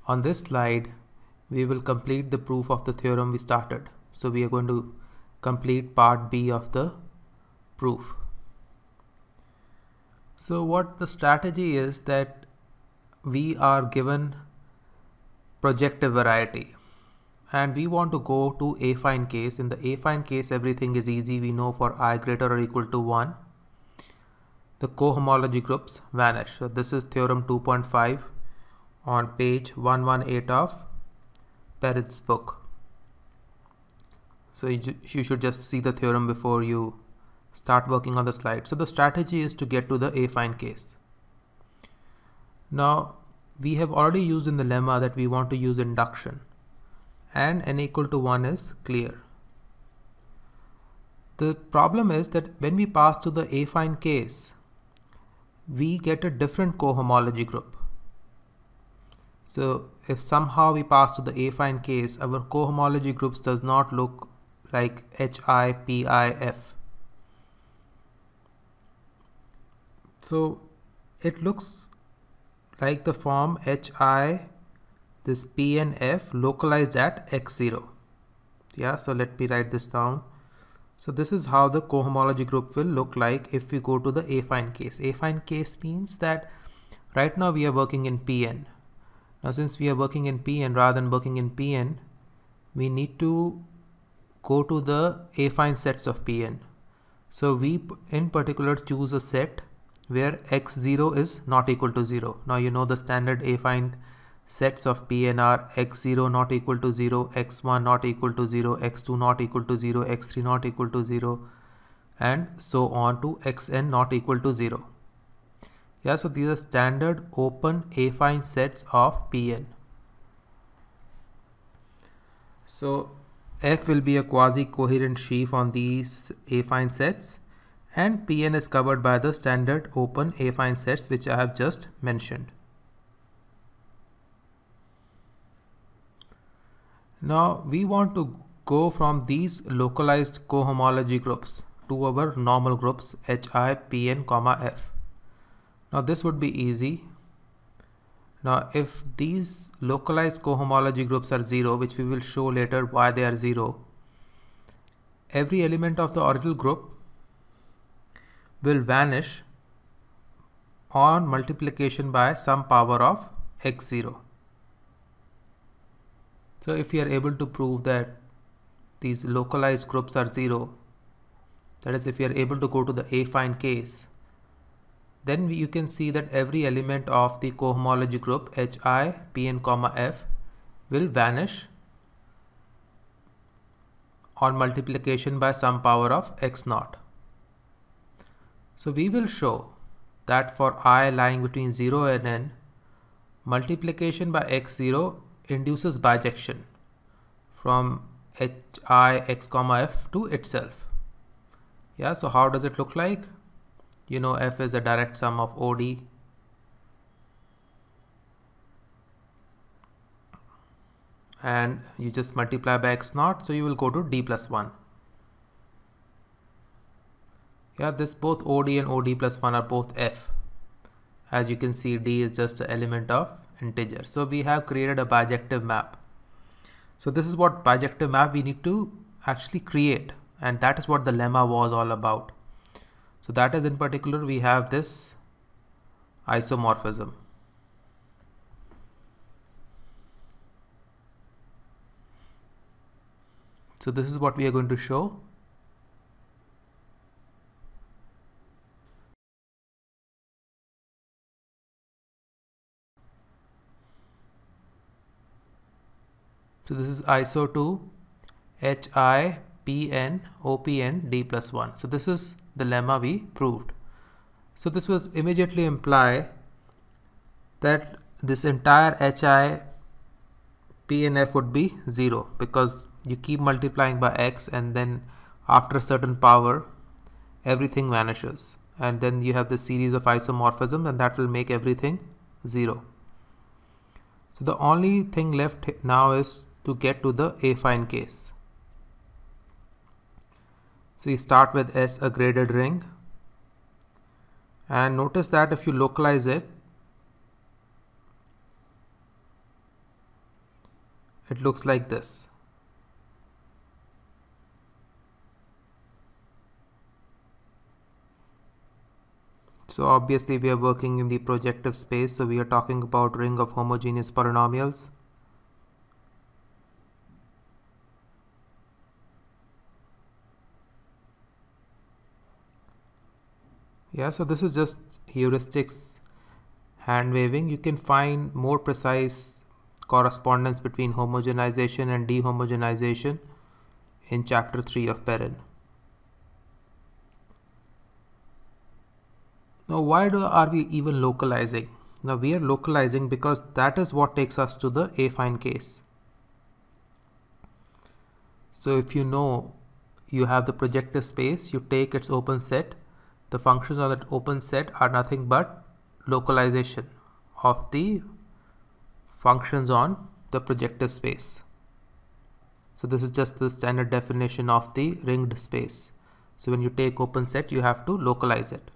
On this slide, we will complete the proof of the theorem we started. So we are going to complete part B of the proof. So what the strategy is that we are given projective variety and we want to go to affine case. In the affine case, everything is easy. We know for I greater or equal to 1, the cohomology groups vanish. So this is theorem 2.5 on page 118 of Perrin's book. So you should just see the theorem before you start working on the slide. So the strategy is to get to the affine case. Now we have already used in the lemma that we want to use induction, and n equal to 1 is clear. The problem is that when we pass to the affine case, we get a different cohomology group. So if somehow we pass to the affine case, our cohomology groups does not look like HI, PI, F. So it looks like the form HI, this P and F localized at x0. Yeah, so let me write this down. So this is how the cohomology group will look like if we go to the affine case. Affine case means that right now we are working in Pn. Now since we are working in Pn rather than working in Pn, we need to go to the affine sets of Pn. So we in particular choose a set where x0 is not equal to 0. Now you know the standard affine sets of Pn are x0 not equal to 0, x1 not equal to 0, x2 not equal to 0, x3 not equal to 0, and so on to xn not equal to 0. Yeah, so these are standard open affine sets of Pn. So F will be a quasi-coherent sheaf on these affine sets, and Pn is covered by the standard open affine sets which I have just mentioned. Now we want to go from these localized cohomology groups to our normal groups Hi, Pn, F. Now this would be easy. Now if these localized cohomology groups are 0, which we will show later why they are 0, every element of the original group will vanish on multiplication by some power of x0. So if we are able to prove that these localized groups are 0, that is if we are able to go to the affine case, then you can see that every element of the cohomology group Hi, Pn, F will vanish on multiplication by some power of x0. So we will show that for I lying between 0 and n, multiplication by x0 induces bijection from Hi, x, F to itself. Yeah, so how does it look like? You know F is a direct sum of OD and you just multiply by x0, so you will go to d plus 1. Yeah, this both OD and OD plus 1 are both F. As you can see, D is just an element of integer. So we have created a bijective map. So this is what bijective map we need to actually create, and that is what the lemma was all about. So that is in particular we have this isomorphism. So this is what we are going to show. So this is iso to Hi, Pn, Opn, d plus 1. So this is the lemma we proved. So this was immediately imply that this entire Hi, P and F would be 0 because you keep multiplying by x and then after a certain power everything vanishes, and then you have this series of isomorphisms and that will make everything 0. So the only thing left now is to get to the affine case. So you start with S, a graded ring, and notice that if you localize it, it looks like this. So obviously we are working in the projective space, so we are talking about ring of homogeneous polynomials. Yeah, so this is just heuristics hand waving. You can find more precise correspondence between homogenization and dehomogenization in chapter 3 of Perrin. Now why are we even localizing? Now we are localizing because that is what takes us to the affine case. So if you know you have the projective space, you take its open set. The functions of that open set are nothing but localization of the functions on the projective space. So this is just the standard definition of the ringed space. So when you take open set, you have to localize it.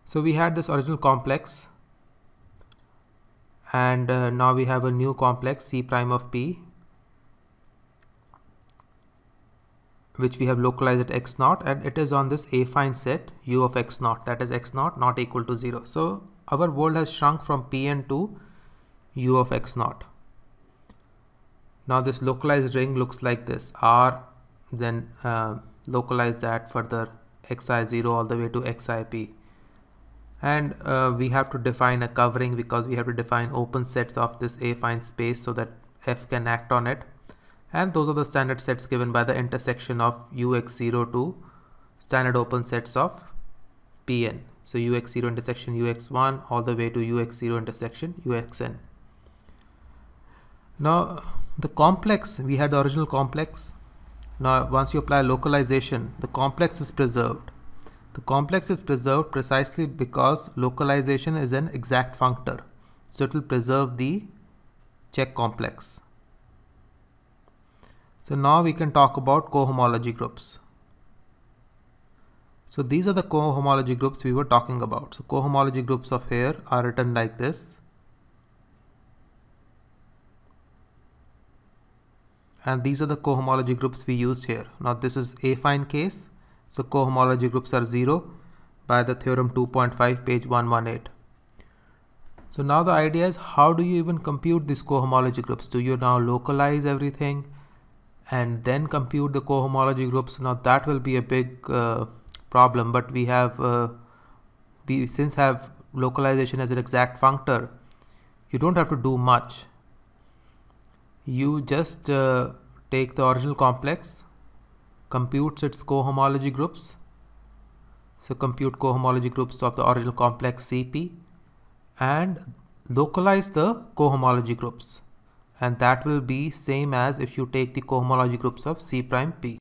So we had this original complex, and now we have a new complex C prime of P, which we have localized at x naught, and it is on this affine set U of x naught, that is x naught not equal to 0. So our world has shrunk from Pn to U of x naught. Now this localized ring looks like this. R, then localize that further xi0 all the way to xip. And we have to define a covering because we have to define open sets of this affine space so that f can act on it. And those are the standard sets given by the intersection of ux0 to standard open sets of Pn. So ux0 intersection ux1 all the way to ux0 intersection uxn. Now the complex, we had the original complex. Now once you apply localization, the complex is preserved. The complex is preserved precisely because localization is an exact functor. So it will preserve the check complex. So now we can talk about cohomology groups. So these are the cohomology groups we were talking about. So cohomology groups of here are written like this. And these are the cohomology groups we used here. Now this is affine case. So cohomology groups are 0 by the theorem 2.5, page 118. So now the idea is, how do you even compute these cohomology groups? Do you now localize everything and then compute the cohomology groups? Now that will be a big problem, but we have since have localization as an exact functor, you don't have to do much. You just take the original complex, computes its cohomology groups. So compute cohomology groups of the original complex Cp and localize the cohomology groups, and that will be same as if you take the cohomology groups of C prime P.